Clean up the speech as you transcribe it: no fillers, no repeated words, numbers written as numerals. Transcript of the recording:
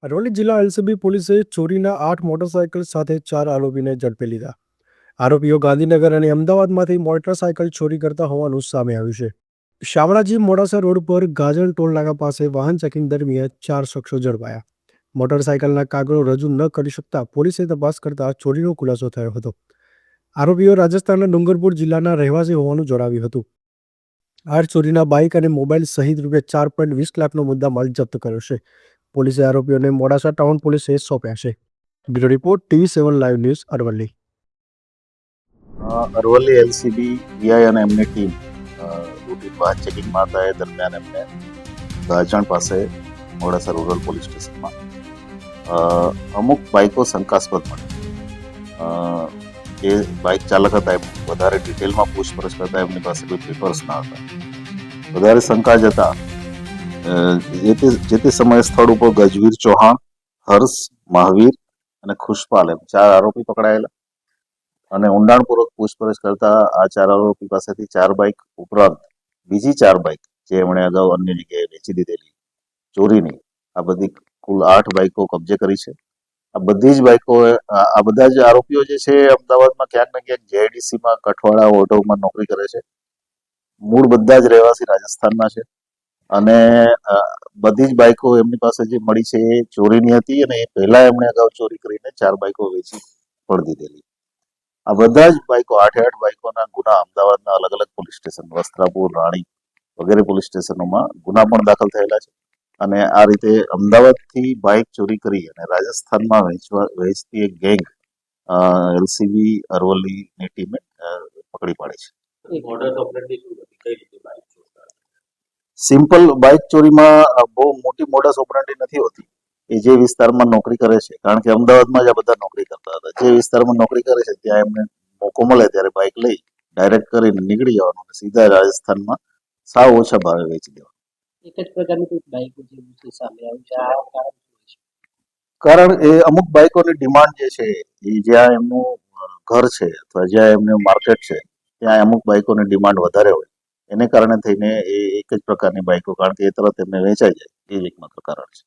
અરવલ્લી જિલ્લા એલસીબી પોલીસે ચોરીના 8 મોટરસાયકલ સાથે 4 આરોપીને ઝડપી લીધા. આરોપીઓ ગાંધીનગર અને અમદાવાદમાંથી મોટરસાયકલ ચોરી કરતા હોવાનું સામે આવ્યું છે. શામળાજી મોડાસા રોડ પર ગાજલ ટોલનાકા પાસે વાહન ચેકિંગ દરમિયાન 4 શખ્સો ઝડપાયા. મોટરસાયકલના કાગળો રજૂ ન કરી શકતા પોલીસે તપાસ કરતા ચોરીનો ખુલાસો થયો હતો. આરોપીઓ રાજસ્થાનના ડુંગરપુર જિલ્લાના રહેવાસી હોવાનું જણાવ્યું હતું. આ ચોરીના બાઇક અને મોબાઈલ સહિત ₹4.20 લાખનો મુદ્દામાલ જપ્ત કર્યો છે. પોલીસે આરોપીઓને મોડાસા ટાઉન પોલીસે સોંપ્યા છે. Bureau report TV7 live news Aravalli. Aravalli LCB PI અને એમની ટીમ રૂટીન વાહન ચેકિંગમાં હતા. એ દરમિયાન એમને ગાજણ પાસે મોડાસા રૂરલ પોલીસ સ્ટેશનમાં અમુક બાઇકો શંકાસ્પદ મળી. એ બાઇક ચાલક હતા, એમ વધારે ડિટેલમાં પૂછપરછ કરતા એમની પાસે કોઈ પેપર્સ ના હતા. વધારે શંકા જતા જે તે સમયે સ્થળ ઉપર ગજવીર ચૌહાણ, હર્ષ, મહાવીર અને ખુશપાલ એમ 4 આરોપી પકડાયેલા. અને ઊંડાણપૂર્વક પૂછપરછ કરતા આ 4 આરોપી પાસેથી 4 બાઇક ઉપરાંત બીજી 4 બાઇક જે એમણે અગાઉ અન્ય જગ્યાએ વેચી દીધેલી ચોરીની, આ બધી કુલ 8 બાઇકો કબજે કરી છે. આ બધી જ બાઇકો, આ બધા જ આરોપીઓ જે છે અમદાવાદમાં ક્યાંક ને ક્યાંક JIDCમાં કઠવાડા ઓટોમાં નોકરી કરે છે. મૂળ બધા જ રહેવાસી રાજસ્થાનના છે. અને બધી જ બાઇકો એમની પાસે જે મળી છે એ ચોરીની હતી અને એ પહેલા એમણે અગાઉ ચોરી કરીને 4 બાઇકો વેચી પણ દીધેલી. આ બધા જ બાઇકો 8 બાઇકોના ગુના અમદાવાદના અલગ અલગ પોલીસ સ્ટેશન, વસ્ત્રાપુર, રાણી વગેરે પોલીસ સ્ટેશનોમાં ગુના પણ દાખલ થયેલા છે. અને આ રીતે અમદાવાદથી બાઇક ચોરી કરી અને રાજસ્થાનમાં વેચતી એક ગેંગ એલસીબી અરવલ્લીની ટીમે પકડી પાડી છે. સિમ્પલ બાઇક ચોરીમાં બહુ મોટી મોડસ ઓપરેન્ડી નથી હોતી. એ જે વિસ્તારમાં નોકરી કરે છે, કારણ કે અમદાવાદમાં જ આ બધા નોકરી કરતા હતા, જે વિસ્તારમાં નોકરી કરે છે ત્યાં એમને મોકો મળે ત્યારે બાઇક લઈ ડાયરેક્ટ કરીને નીકળી જવાનું અને સીધા રાજસ્થાનમાં સાવ ઓછા ભાવે વેચી દેવાનું. એક જ પ્રકારની કોઈ બાઇકો જે સામે આવ્યું છે, આ કારણ એ અમુક બાઇકોની ડિમાન્ડ જે છે એ જ્યાં એમનું ઘર છે અથવા જ્યાં એમનું માર્કેટ છે ત્યાં અમુક બાઇકોની ડિમાન્ડ વધારે હોય, એને કારણે થઈને એ એક જ પ્રકારની બાઇકો, કારણ કે એ તરત એમને વેચાઈ જાય, એ જ એકમાત્ર કારણ છે.